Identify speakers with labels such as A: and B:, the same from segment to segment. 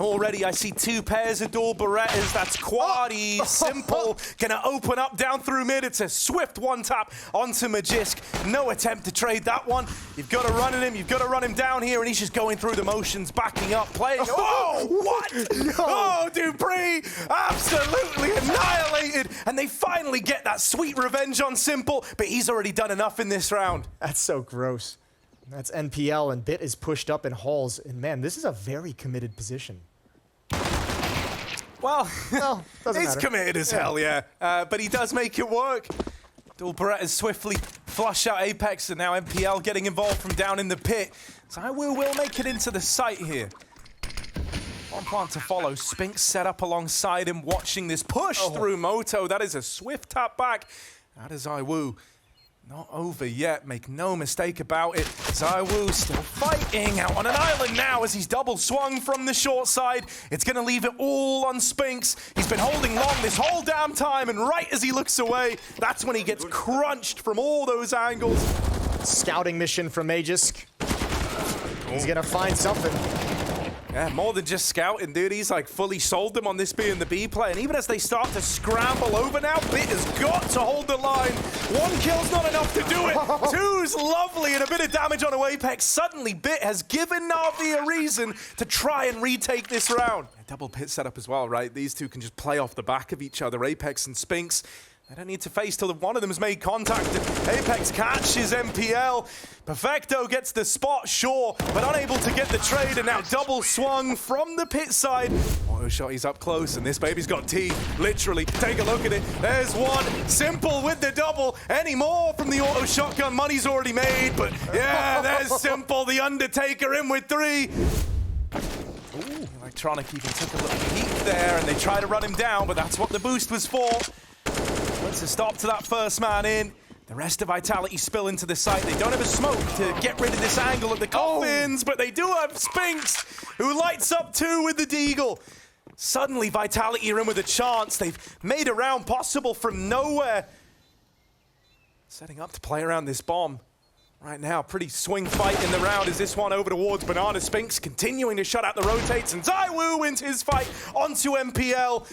A: And already I see two pairs of dual Berettas. That's Quadi, Simple, gonna open up down through mid. It's a swift one tap onto Magisk. No attempt to trade that one. You've got to run at him, you've got to run him down here, and he's just going through the motions, backing up, playing. Oh, what? No. Oh, dupreeh, absolutely annihilated. And they finally get that sweet revenge on Simple, but he's already done enough in this round.
B: That's so gross. That's NPL, and Bit is pushed up in halls. And man, this is a very committed position.
A: Well,
B: doesn't
A: he's
B: matter.
A: committed as hell, yeah. But he does make it work. Dual Berettas swiftly flush out Apex, and now NPL getting involved from down in the pit. ZywOo will make it into the site here. One plant to follow. Spinks set up alongside him, watching this push through Moto. That is a swift tap back. That is ZywOo. Not over yet, make no mistake about it. ZywOo still fighting out on an island now as he's double swung from the short side. It's gonna leave it all on Spinks. He's been holding long this whole damn time, and right as he looks away, that's when he gets crunched from all those angles.
B: Scouting mission from Magisk. He's gonna find something.
A: Yeah, more than just scouting, dude. He's like fully sold them on this being the B play. And even as they start to scramble over now, Bit has got to hold the line. One kill's not enough to do it. Two's lovely and a bit of damage on Apex. Suddenly, Bit has given NaVi a reason to try and retake this round. A double pit setup as well, right? These two can just play off the back of each other, Apex and Spinks. They don't need to face till one of them has made contact. Apex catches NPL. Perfecto gets the spot, sure, but unable to get the trade, and now double swung from the pit side. Auto shot, he's up close, and this baby's got teeth, literally. Take a look at it. There's one. Simple with the double. Any more from the auto shotgun? Money's already made, but yeah, there's Simple, the Undertaker, in with 3. Ooh, Electronic even took a little peek there, and they try to run him down, but that's what the boost was for. Puts a stop to that first man in. The rest of Vitality spill into the site. They don't have a smoke to get rid of this angle of the coffins, but they do have Spinks, who lights up 2 with the Deagle. Suddenly, Vitality are in with a chance. They've made a round possible from nowhere. Setting up to play around this bomb. Right now, pretty swing fight in the round as this one over towards Banana. Spinks continuing to shut out the rotates, and ZywOo wins his fight onto NPL.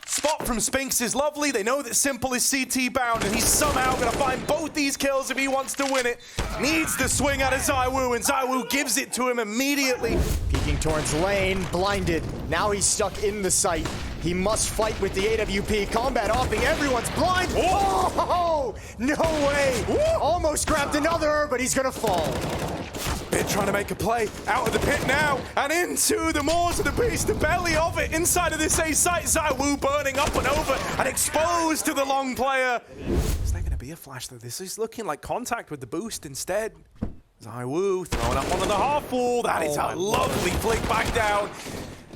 A: Spot from Spinks is lovely. They know that Simple is CT bound, and he's somehow going to find both these kills if he wants to win it. Needs the swing out of ZywOo, and ZywOo gives it to him immediately.
B: Peeking towards lane, blinded. Now he's stuck in the site. He must fight with the AWP. Combat offing, everyone's blind. Oh, no way. Almost grabbed another, but he's going to fall.
A: Bit trying to make a play out of the pit now and into the maws of the beast, the belly of it inside of this A site. ZywOo burning up and over and exposed to the long player. Is there going to be a flash though? This is looking like contact with the boost instead. ZywOo throwing up one of the half wall. That is a lovely flick back down.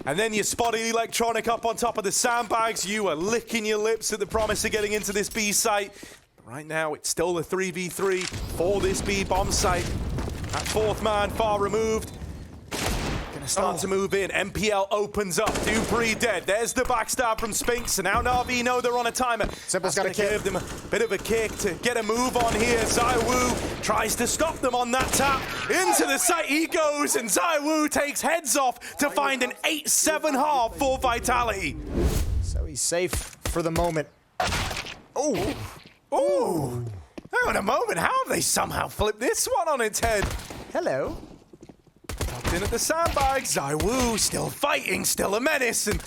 A: And then you spot Electronic up on top of the sandbags. You are licking your lips at the promise of getting into this B site. But right now, it's still a 3v3 for this B bomb site. That 4th man far removed. Gonna start to move in. NPL opens up. dupreeh dead. There's the backstab from Spinks. And now NaVi know they're on a timer.
B: Simple's got to
A: give them a bit of a kick to get a move on here. ZywOo tries to stop them on that tap. Into the site he goes, and ZywOo takes heads off to find an 8-7 half for Vitality.
B: So he's safe for the moment.
A: Oh. Ooh. Hang on a moment, how have they somehow flipped this one on its head?
B: Hello.
A: Tucked in at the sandbags, ZywOo still fighting, still a menace, and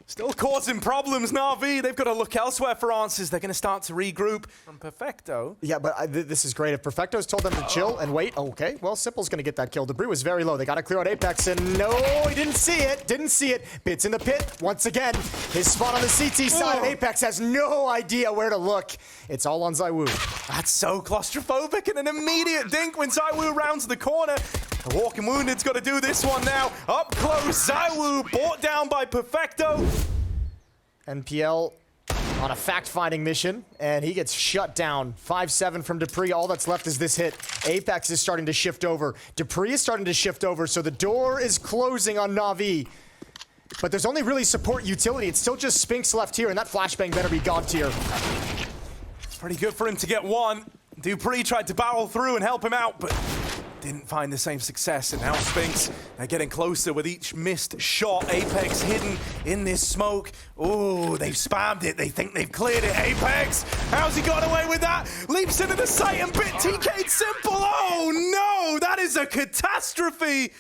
A: still causing problems. NaVi, they've got to look elsewhere for answers. They're going to start to regroup from Perfecto.
B: Yeah, but this is great. If Perfecto's told them to chill and wait, okay, well, Simple's going to get that kill. dupreeh was very low. They got to clear out Apex, and no, he didn't see it. Didn't see it. Bit's in the pit once again. His spot on the CT side. Apex has no idea where to look. It's all on ZywOo.
A: That's so claustrophobic, and an immediate dink when ZywOo rounds the corner. The Walking Wounded's got to do this one now. Up close, ZywOo brought down by Perfecto.
B: NPL on a fact-finding mission, and he gets shut down. 5-7 from dupreeh. All that's left is this hit. Apex is starting to shift over. dupreeh is starting to shift over, so the door is closing on NaVi. But there's only really support utility. It's still just Spinks left here, and that flashbang better be God tier.
A: It's pretty good for him to get one. dupreeh tried to barrel through and help him out, but didn't find the same success, and now Spinks, they're getting closer with each missed shot. Apex hidden in this smoke. Oh, they've spammed it. They think they've cleared it. Apex, how's he got away with that? Leaps into the site and bit TK'd simple. Oh no, that is a catastrophe.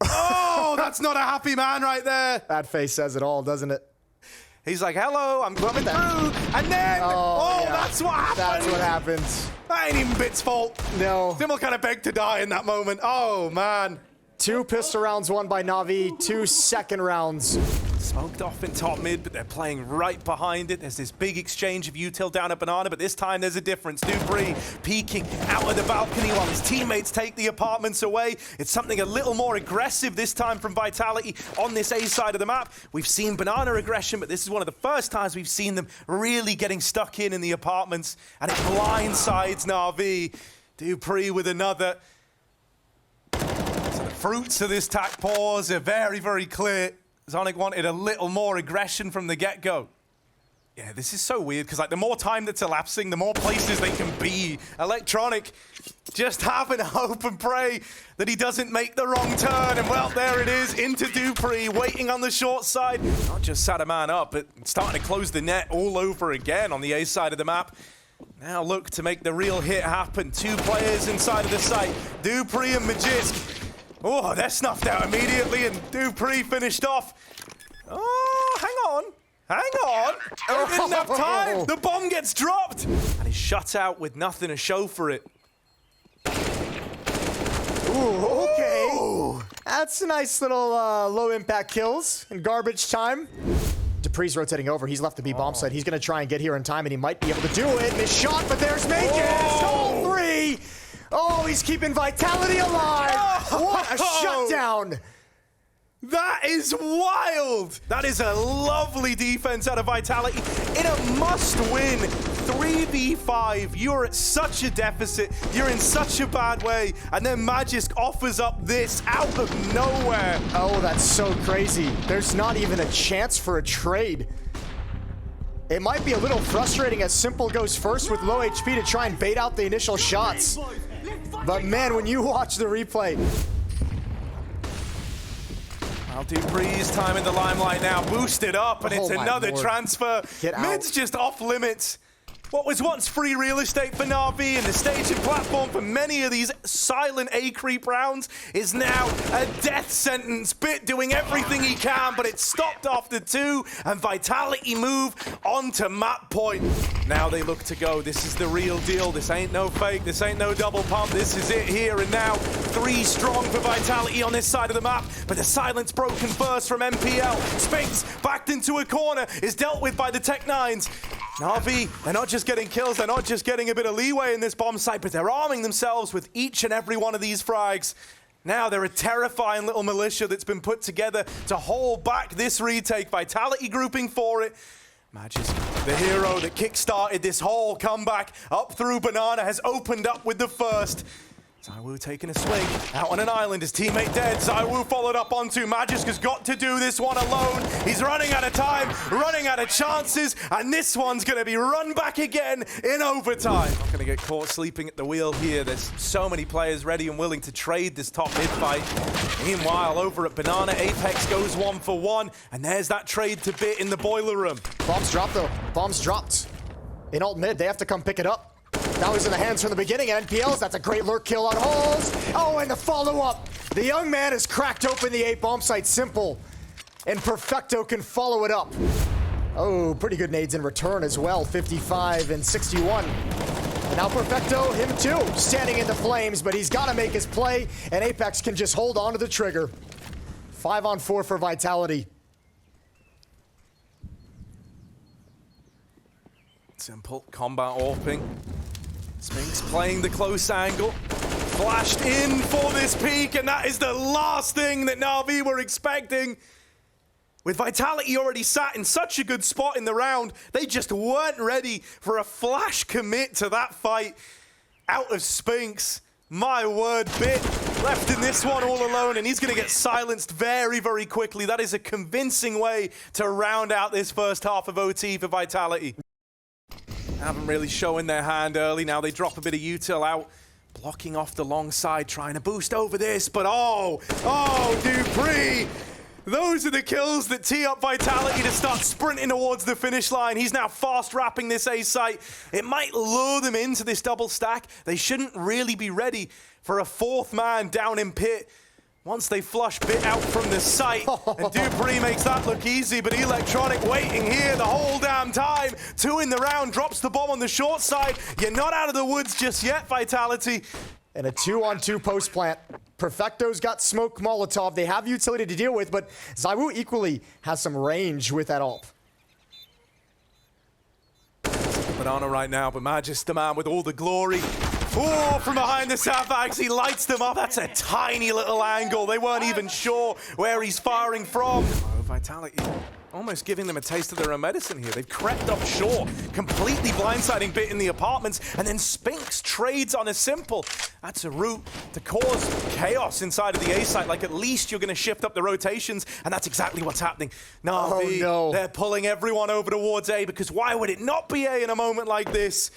A: Oh, that's not a happy man right there.
B: That face says it all, doesn't it?
A: He's like, hello, I'm coming through. And then, yeah. That's what happened.
B: That's what happens.
A: That ain't even Bit's fault.
B: No.
A: Thimmel kind of begged to die in that moment. Oh, man.
B: 2 pistol rounds won by NaVi, 2 second rounds.
A: Smoked off in top mid, but they're playing right behind it. There's this big exchange of util down at Banana, but this time there's a difference. dupreeh peeking out of the balcony while his teammates take the apartments away. It's something a little more aggressive this time from Vitality on this A side of the map. We've seen Banana aggression, but this is one of the first times we've seen them really getting stuck in the apartments, and it blindsides NaVi. dupreeh with another. So the fruits of this tack pause are very, very clear. Zonic wanted a little more aggression from the get-go. Yeah, this is so weird, because like the more time that's elapsing, the more places they can be. Electronic just having hope and pray that he doesn't make the wrong turn. And well, there it is, into dupreeh, waiting on the short side. Not just sat a man up, but starting to close the net all over again on the A side of the map. Now look to make the real hit happen. 2 players inside of the site, dupreeh and Magisk. Oh, they're snuffed out immediately, and dupreeh finished off. Oh, hang on. Oh, didn't have time. The bomb gets dropped, and he's shut out with nothing to show for it.
B: Ooh, okay. Ooh. That's a nice little low-impact kills in garbage time. dupreeh's rotating over. He's left the B bomb site. He's going to try and get here in time, and he might be able to do it. Miss shot, but there's Magus. All 3. Oh, he's keeping Vitality alive! What a shutdown!
A: That is wild! That is a lovely defense out of Vitality. In a must-win 3v5, you're at such a deficit, you're in such a bad way, and then Magisk offers up this out of nowhere.
B: Oh, that's so crazy. There's not even a chance for a trade. It might be a little frustrating as Simple goes first with low HP to try and bait out the initial shots. But man, when you watch the replay...
A: Well, dupreeh's time in the limelight now, boosted up, and it's another transfer. Mid's just off limits. What was once free real estate for NaVi and the staging platform for many of these silent A-creep rounds is now a death sentence. Bit doing everything he can, but it stopped after 2, and Vitality move on to map point. Now they look to go. This is the real deal. This ain't no fake. This ain't no double pump. This is it here and now. 3 strong for Vitality on this side of the map, but the silence broken first from MPL. Spinks backed into a corner is dealt with by the Tech-9s. NaVi, they're not just getting kills, they're not just getting a bit of leeway in this bomb site, but they're arming themselves with each and every one of these frags. Now they're a terrifying little militia that's been put together to hold back this retake. Vitality grouping for it. Magisk, the hero that kick-started this whole comeback up through Banana, has opened up with the first. ZywOo taking a swing out on an island, his teammate dead. ZywOo followed up onto. Magisk has got to do this one alone. He's running out of time, running out of chances, and this one's going to be run back again in overtime. Not going to get caught sleeping at the wheel here. There's so many players ready and willing to trade this top mid fight. Meanwhile, over at Banana, Apex goes 1 for 1, and there's that trade to Bit in the boiler room.
B: Bombs dropped though. Bombs dropped. In alt mid, they have to come pick it up. That was in the hands from the beginning. NPLs, that's a great lurk kill on holes. Oh, and the follow-up. The young man has cracked open the A bomb site. Simple. And Perfecto can follow it up. Oh, pretty good nades in return as well. 55 and 61. And now Perfecto, him too, standing in the flames, but he's got to make his play, and Apex can just hold on to the trigger. 5 on 4 for Vitality.
A: Simple combat AWPing. Spinks playing the close angle. Flashed in for this peek, and that is the last thing that NaVi were expecting. With Vitality already sat in such a good spot in the round, they just weren't ready for a flash commit to that fight out of Spinks. My word, Bit left in this one all alone, and he's going to get silenced very, very quickly. That is a convincing way to round out this first half of OT for Vitality. Haven't really shown their hand early. Now they drop a bit of util out Blocking off the long side, trying to boost over this, but oh, dupreeh! Those are the kills that tee up Vitality to start sprinting towards the finish line. He's now fast wrapping this A site. It might lure them into this double stack. They shouldn't really be ready for a fourth man down in pit. Once they flush Bit out from the site, and dupreeh makes that look easy, but Electronic waiting here the whole damn time. 2 in the round, drops the bomb on the short side. You're not out of the woods just yet, Vitality.
B: And a 2-on-2 post plant. Perfecto's got smoke Molotov. They have utility to deal with, but ZywOo equally has some range with that ult.
A: Banana right now, but Magis the man with all the glory. Oh, from behind the sandbags, he lights them up. That's a tiny little angle. They weren't even sure where he's firing from. Oh, Vitality almost giving them a taste of their own medicine here. They've crept up short, completely blindsiding Bit in the apartments, and then Spinks trades on a simple. That's a route to cause chaos inside of the A site. Like, at least you're going to shift up the rotations, and that's exactly what's happening. NaVi,
B: no.
A: They're pulling everyone over towards A, because why would it not be A in a moment like this?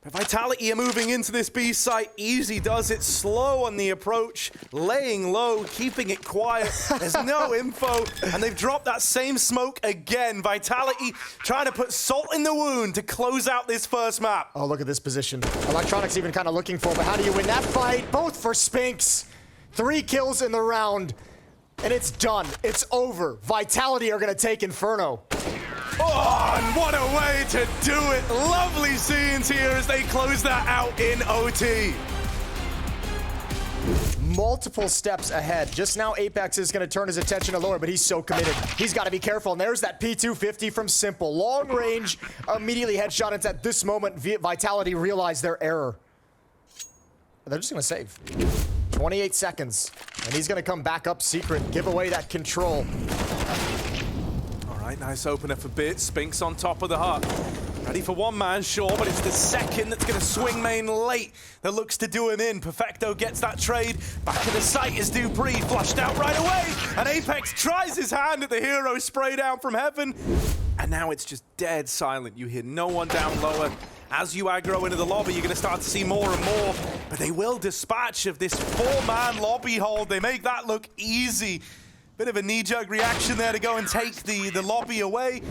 A: Vitality are moving into this B site. Easy does it, slow on the approach, laying low, keeping it quiet. There's no info, and they've dropped that same smoke again. Vitality trying to put salt in the wound to close out this first map.
B: Oh, look at this position. Electronic's even kind of looking for, but how do you win that fight? Both for Spinks. 3 kills in the round, and it's done. It's over. Vitality are going to take Inferno.
A: Oh, and what a way to do it. Lovely scenes here as they close that out in OT.
B: Multiple steps ahead. Just now, Apex is going to turn his attention to lower, but he's so committed. He's got to be careful, and there's that P250 from Simple. Long range, immediately headshot. It's at this moment, Vitality realized their error. They're just going to save. 28 seconds, and he's going to come back up secret, give away that control.
A: All right, nice opener for Bit. Spinks on top of the hut. Ready for one man, sure, but it's the second that's going to swing main late that looks to do him in. Perfecto gets that trade. Back to the site is dupreeh, flushed out right away. And Apex tries his hand at the hero, spray down from heaven. And now it's just dead silent. You hear no one down lower. As you aggro into the lobby, you're going to start to see more and more. But they will dispatch of this 4-man lobby hold. They make that look easy. Bit of a knee-jerk reaction there to go and take the lobby away.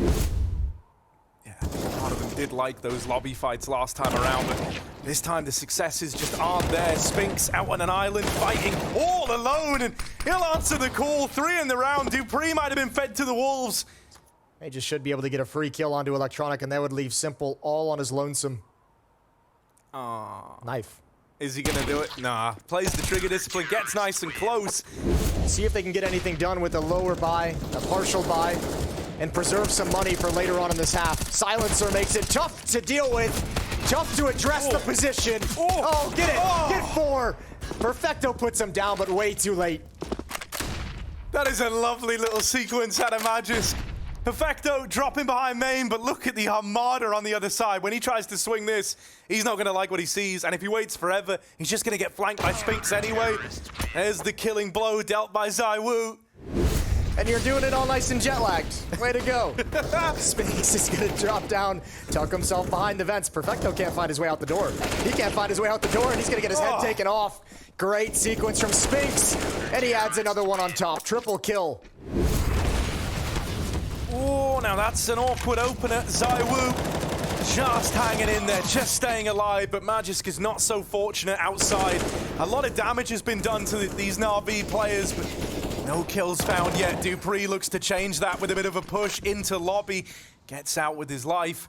A: Yeah, I think a lot of them did like those lobby fights last time around, but this time the successes just aren't there. Spinks out on an island fighting all alone, and he'll answer the call. 3 in the round. dupreeh might have been fed to the wolves.
B: He just should be able to get a free kill onto Electronic, and that would leave Simple all on his lonesome. Knife.
A: Is he gonna do it? Nah. Plays the trigger discipline, gets nice and close.
B: See if they can get anything done with a lower buy, a partial buy, and preserve some money for later on in this half. Silencer makes it tough to deal with, tough to address the position. Oh, get it! Get 4! Perfecto puts him down, but way too late.
A: That is a lovely little sequence out of Magis. Perfecto dropping behind main, but look at the Armada on the other side. When he tries to swing this, he's not going to like what he sees, and if he waits forever, he's just going to get flanked by Spinks anyway. There's the killing blow dealt by ZywOo.
B: And you're doing it all nice and jet-lagged. Way to go. Spinks is going to drop down, tuck himself behind the vents. Perfecto can't find his way out the door. He can't find his way out the door, and he's going to get his head taken off. Great sequence from Spinks, and he adds another one on top. Triple kill.
A: Oh, now that's an awkward opener. ZywOo just hanging in there, just staying alive, but Magisk is not so fortunate outside. A lot of damage has been done to these NaVi players, but no kills found yet. dupreeh looks to change that with a bit of a push into lobby. Gets out with his life.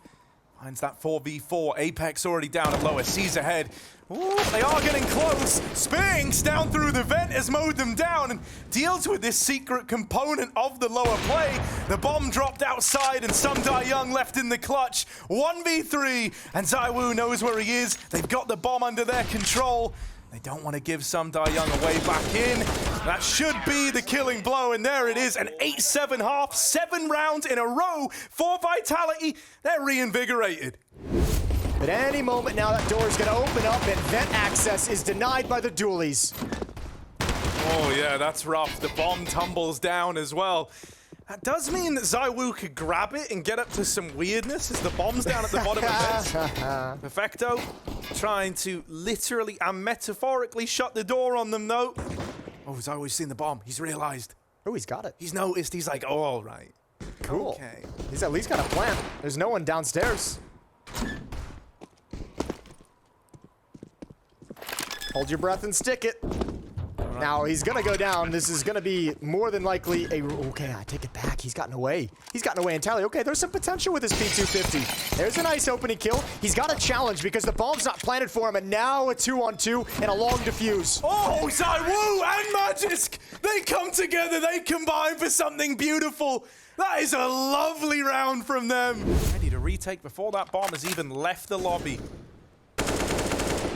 A: Finds that 4v4. Apex already down at lower. Sees ahead. Ooh, they are getting close. Spinks down through the vent has mowed them down and deals with this secret component of the lower play. The bomb dropped outside and some die young left in the clutch. 1v3 and ZywOo knows where he is. They've got the bomb under their control. They don't want to give some die young away back in. That should be the killing blow, and there it is, an 8-7 half, 7 rounds in a row for Vitality. They're reinvigorated.
B: At any moment now, that door is going to open up, and vent access is denied by the dualies.
A: Oh yeah, that's rough. The bomb tumbles down as well. That does mean that ZywOo could grab it and get up to some weirdness as the bomb's down at the bottom of this. Perfecto trying to literally and metaphorically shut the door on them, though. Oh, ZywOo's seen the bomb. He's realized.
B: Oh, he's got it.
A: He's noticed. He's like, oh, all right.
B: Cool.
A: Okay.
B: He's at least got a plan. There's no one downstairs. Hold your breath and stick it. Now, he's going to go down. This is going to be more than likely a... Okay, I take it back. He's gotten away. He's gotten away entirely. Okay, there's some potential with his P250. There's a nice opening kill. He's got a challenge because the bomb's not planted for him, and now a 2-on-2 and a long defuse.
A: Oh, ZywOo and Magisk! They come together. They combine for something beautiful. That is a lovely round from them. Ready to retake before that bomb has even left the lobby.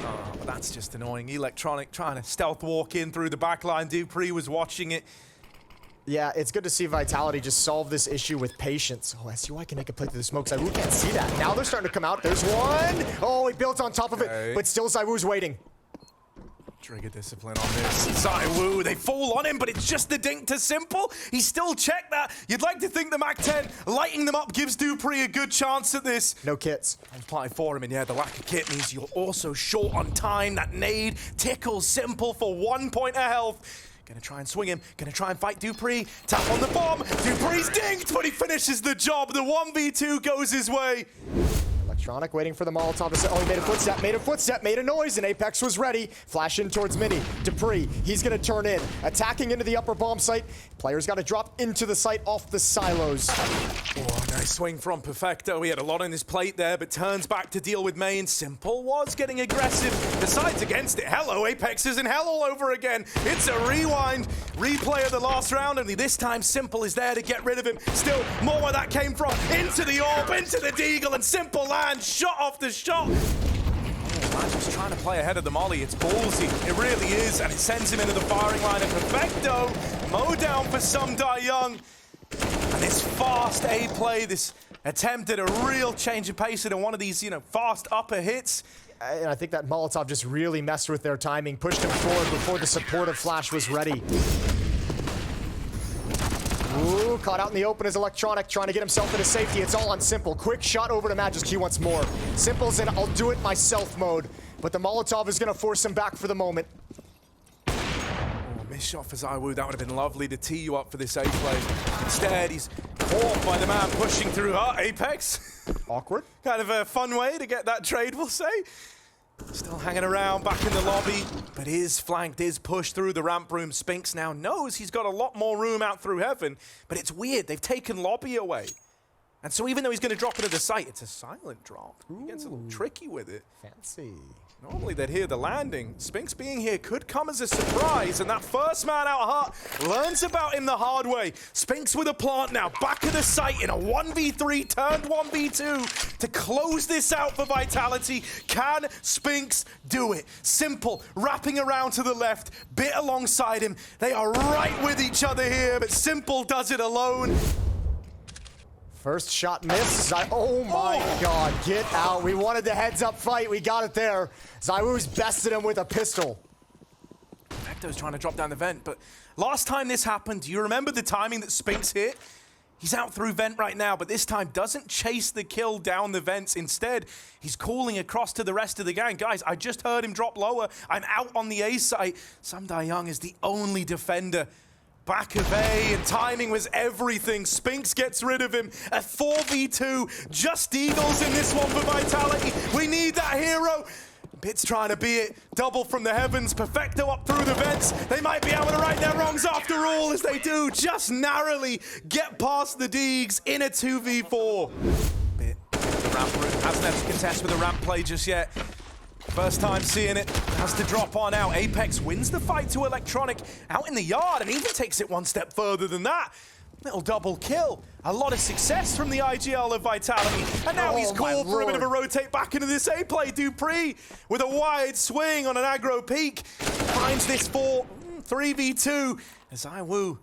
A: Oh, that's just annoying. Electronic trying to stealth walk in through the backline. dupreeh was watching it.
B: Yeah, it's good to see Vitality just solve this issue with patience. Oh, I see why I can make a play through the smoke. ZywOo can't see that. Now they're starting to come out. There's one. Oh, he built on top of it, but still ZywOo's waiting.
A: Trigger discipline on this. ZywOo, they fall on him, but it's just the dink to Simple. He still checked that. You'd like to think the MAC-10 lighting them up gives dupreeh a good chance at this.
B: No kits.
A: I'm applying for him, and yeah, the lack of kit means you're also short on time. That nade tickles Simple for 1 point of health. Gonna try and swing him. Gonna try and fight dupreeh. Tap on the bomb. dupreeh's dinked, but he finishes the job. The 1v2 goes his way.
B: Electronic waiting for the Molotov to say, oh, he made a footstep, made a noise, and Apex was ready. Flash in towards Mini. dupreeh, he's gonna turn in. Attacking into the upper bomb site. Players gotta drop into the site off the silos.
A: Oh, nice swing from Perfecto. He had a lot on his plate there, but turns back to deal with main. Simple was getting aggressive. Decides against it. Hello, Apex is in hell all over again. It's a rewind. Replay of the last round, only this time Simple is there to get rid of him. Still, more where that came from. Into the orb, into the deagle, and Simple lands. Shot off the shot. Oh, just trying to play ahead of the molly. It's ballsy. It really is, and it sends him into the firing line. And Perfecto, mow down for some Die Young. And this fast A play, this attempt at a real change of pace into one of these, fast upper hits.
B: And I think that Molotov just really messed with their timing, pushed him forward before the supportive flash was ready. Ooh, caught out in the open is Electronic, trying to get himself into safety. It's all on Simple. Quick shot over to Magisk. He wants more. Simple's in I'll do it myself mode, but the Molotov is going to force him back for the moment.
A: Oh, missed shot for ZywOo. That would have been lovely to tee you up for this A play. Instead, he's caught by the man pushing through Apex.
B: Awkward.
A: Kind of a fun way to get that trade, we'll say. Still hanging around back in the lobby, but is flanked, is pushed through the ramp room. Spinks now knows he's got a lot more room out through heaven, but it's weird. They've taken lobby away. And so even though he's going to drop into the site, it's a silent drop. He gets a little tricky with it.
B: Fancy.
A: Normally they'd hear the landing. Spinks being here could come as a surprise, and that first man out hot learns about him the hard way. Spinks with a plant now, back of the site in a 1v3 turned 1v2 to close this out for Vitality. Can Spinks do it? Simple, wrapping around to the left, bit alongside him. They are right with each other here, but Simple does it alone.
B: First shot missed. Oh my God, get out. We wanted the heads up fight. We got it there. ZywOo's bested him with a pistol.
A: Perfecto's trying to drop down the vent, but last time this happened, do you remember the timing that Spinks hit? He's out through vent right now, but this time doesn't chase the kill down the vents. Instead, he's calling across to the rest of the gang. Guys, I just heard him drop lower. I'm out on the A site. Sam Die Young is the only defender. Back of A, and timing was everything. Spinks gets rid of him. A 4v2, just Eagles in this one for Vitality. We need that hero. Bit's trying to be it. Double from the heavens. Perfecto up through the vents. They might be able to right their wrongs after all, as they do just narrowly get past the Deegs in a 2v4. Bit, the ramp room hasn't had to contest with a ramp play just yet. First time seeing it, has to drop on out. Apex wins the fight to Electronic out in the yard and even takes it one step further than that. Little double kill. A lot of success from the IGL of Vitality. And now he's called for a bit of a rotate back into this A play. dupreeh with a wide swing on an aggro peak. Finds this for 3v2 as ZywOo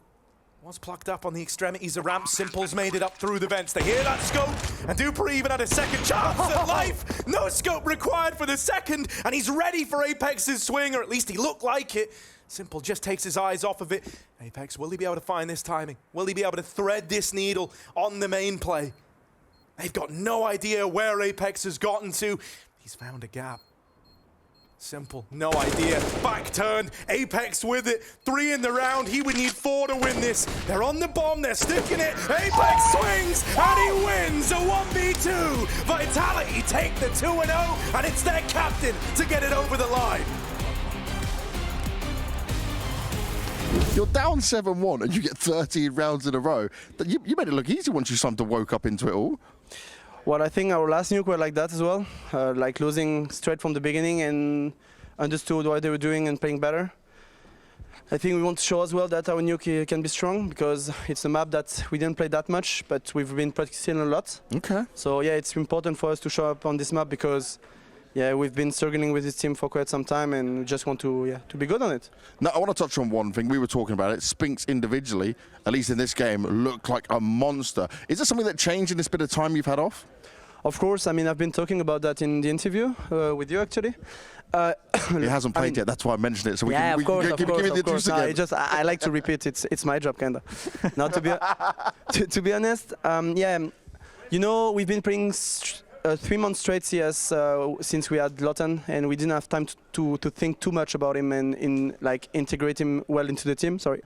A: Was plucked up on the extremities of ramp. Simple's made it up through the vents. They hear that scope, and dupreeh even had a second chance at life. No scope required for the second, and he's ready for Apex's swing, or at least he looked like it. Simple just takes his eyes off of it. Apex, will he be able to find this timing? Will he be able to thread this needle on the main play? They've got no idea where Apex has gotten to. He's found a gap. Simple, no idea. Back turned, Apex with it. 3 in the round, he would need 4 to win this. They're on the bomb, they're sticking it. Apex swings, and he wins a 1v2. Vitality take the 2-0, and it's their captain to get it over the line.
C: You're down 7-1 and you get 13 rounds in a row. You made it look easy once you started to woke up into it all.
D: Well, I think our last nuke were like that as well, like losing straight from the beginning and understood what they were doing and playing better. I think we want to show as well that our nuke can be strong because it's a map that we didn't play that much, but we've been practicing a lot.
C: Okay.
D: So yeah, it's important for us to show up on this map because yeah, we've been struggling with this team for quite some time and we just want to be good on it.
C: Now, I want to touch on one thing. We were talking about it. Spinks individually, at least in this game, looked like a monster. Is there something that changed in this bit of time you've had off?
D: Of course, I mean, I've been talking about that in the interview with you, actually.
C: He hasn't played yet, that's why I mentioned it. So
D: yeah,
C: we can
D: of course. No, I like to repeat, it's my job, kind of. Now, to be honest, yeah, you know, we've been playing 3 months straight CS since we had Lotan, and we didn't have time to think too much about him and like integrate him well into the team. Sorry.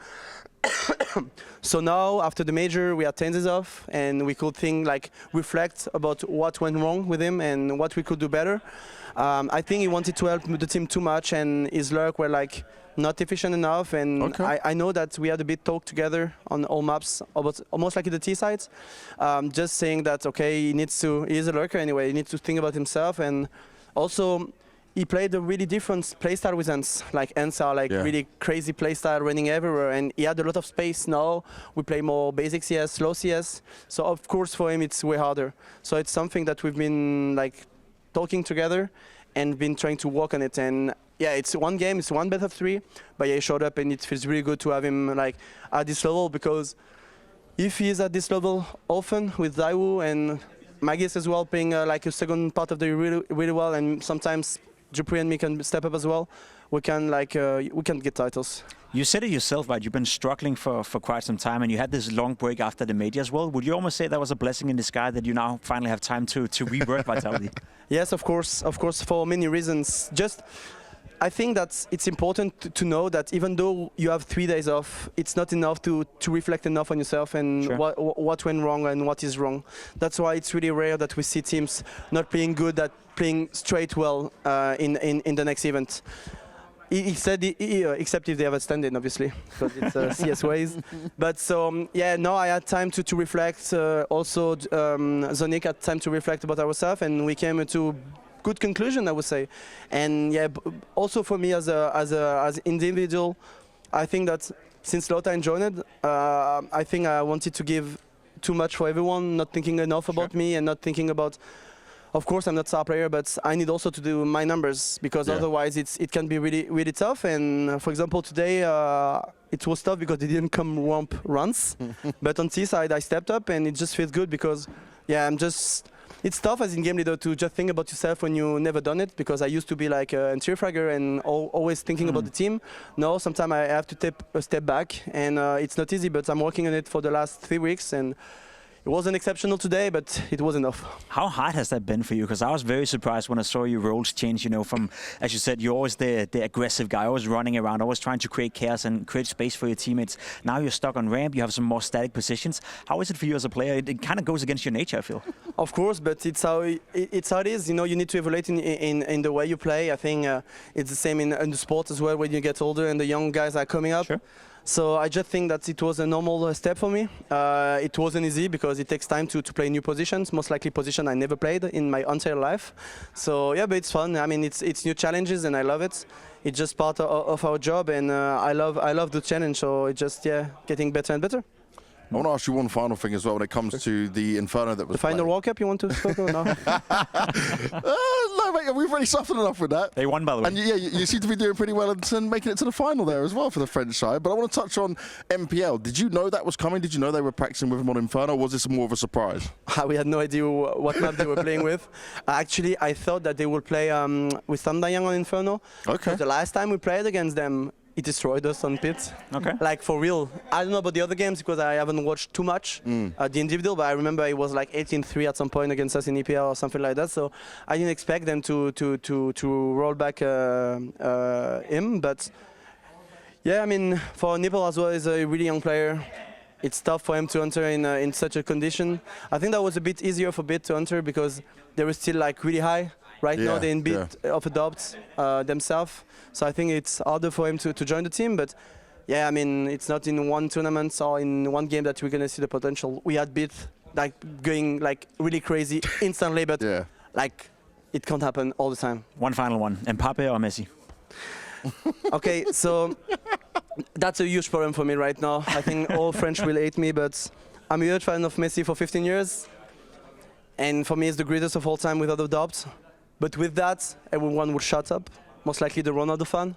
D: So now, after the major, we had 10 days off, and we could think, like, reflect about what went wrong with him and what we could do better. I think he wanted to help the team too much, and his lurk were like not efficient enough. And okay. I know that we had a bit talk together on all maps, almost like in the T sides, just saying that okay, he is a lurker anyway. He needs to think about himself, and also. He played a really different playstyle with ENCE. Like ENCE are like really crazy playstyle running everywhere, and he had a lot of space. Now we play more basic CS, slow CS. So of course for him it's way harder. So it's something that we've been like talking together and been trying to work on it. And yeah, it's one game, it's one best of 3, but yeah, he showed up and it feels really good to have him like at this level, because if he is at this level often with ZywOo and Magis as well playing like a second part of the really well, and sometimes dupreeh and me can step up as well, we can get titles.
E: You said it yourself, right? You've been struggling for quite some time, and you had this long break after the major as well. Would you almost say that was a blessing in disguise that you now finally have time to rework Vitality? Yes, of course, for many reasons. Just, I think that it's important to know that even though you have 3 days off, it's not enough to reflect enough on yourself and what went wrong and what is wrong. That's why it's really rare that we see teams not playing good, that playing straight well in the next event. Except if they have a stand-in, obviously, because it's CS ways. But so, yeah, no, I had time to reflect. Also, Zonic had time to reflect about ourselves, and we came to good conclusion, I would say. And yeah, also for me as individual, I think that since Lotan joined, I think I wanted to give too much for everyone, not thinking enough about me and not thinking about. Of course, I'm not a star player, but I need also to do my numbers, because otherwise it can be really tough. And for example, today it was tough because they didn't come ramp runs. But on T side, I stepped up, and it just feels good because, yeah, it's tough as in game leader to just think about yourself when you never done it, because I used to be like an tier fragger and always thinking about the team. Now, sometimes I have to take a step back, and it's not easy, but I'm working on it for the last 3 weeks. And it wasn't exceptional today, but it was enough. How hard has that been for you? Because I was very surprised when I saw your roles change, you know, from, as you said, you're always the aggressive guy, always running around, always trying to create chaos and create space for your teammates. Now you're stuck on ramp, you have some more static positions. How is it for you as a player? It kind of goes against your nature, I feel. Of course, but it's how it is. You know, you need to evaluate in the way you play. I think it's the same in the sport as well when you get older and the young guys are coming up. Sure. So I just think that it was a normal step for me. It wasn't easy because it takes time to play new positions, most likely position I never played in my entire life. So yeah, but it's fun. I mean, it's new challenges and I love it. It's just part of our job, and I love the challenge. So it's just getting better and better. I want to ask you one final thing as well when it comes to the Inferno that was the final World Cup you want to talk about? No?
C: mate, we've already suffered enough with that.
E: They won, by the way.
C: And yeah, you seem to be doing pretty well and making it to the final there as well for the French side. But I want to touch on MPL. Did you know that was coming? Did you know they were practicing with him on Inferno? Or was this more of a surprise?
D: We had no idea what map they were playing with. Actually, I thought that they would play with Samdayang on Inferno.
C: Okay.
D: The last time we played against them, it destroyed us on pit.
E: Okay.
D: Like, for real. I don't know about the other games because I haven't watched too much the individual, but I remember it was like 18-3 at some point against us in EPL or something like that. So I didn't expect them to roll back him. But yeah, I mean, for Nipple as well, is a really young player. It's tough for him to enter in such a condition. I think that was a bit easier for Bit to enter because they were still like really high. Right now they're in bit of adopts themselves, so I think it's harder for him to join the team. But yeah, I mean, it's not in one tournament or in one game that we're gonna see the potential. We had Bit like going like really crazy instantly, but like it can't happen all the time.
E: One final one: Mbappe or Messi?
D: Okay, so that's a huge problem for me right now. I think all French will hate me, but I'm a huge fan of Messi for 15 years, and for me, it's the greatest of all time without a doubt. But with that, everyone would shut up. Most likely the Ronaldo fan.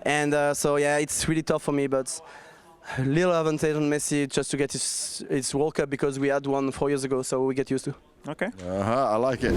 D: And so yeah, it's really tough for me, but a little advantage on Messi just to get his World Cup because we had one 4 years ago, so we get used to.
E: Okay.
C: I like it.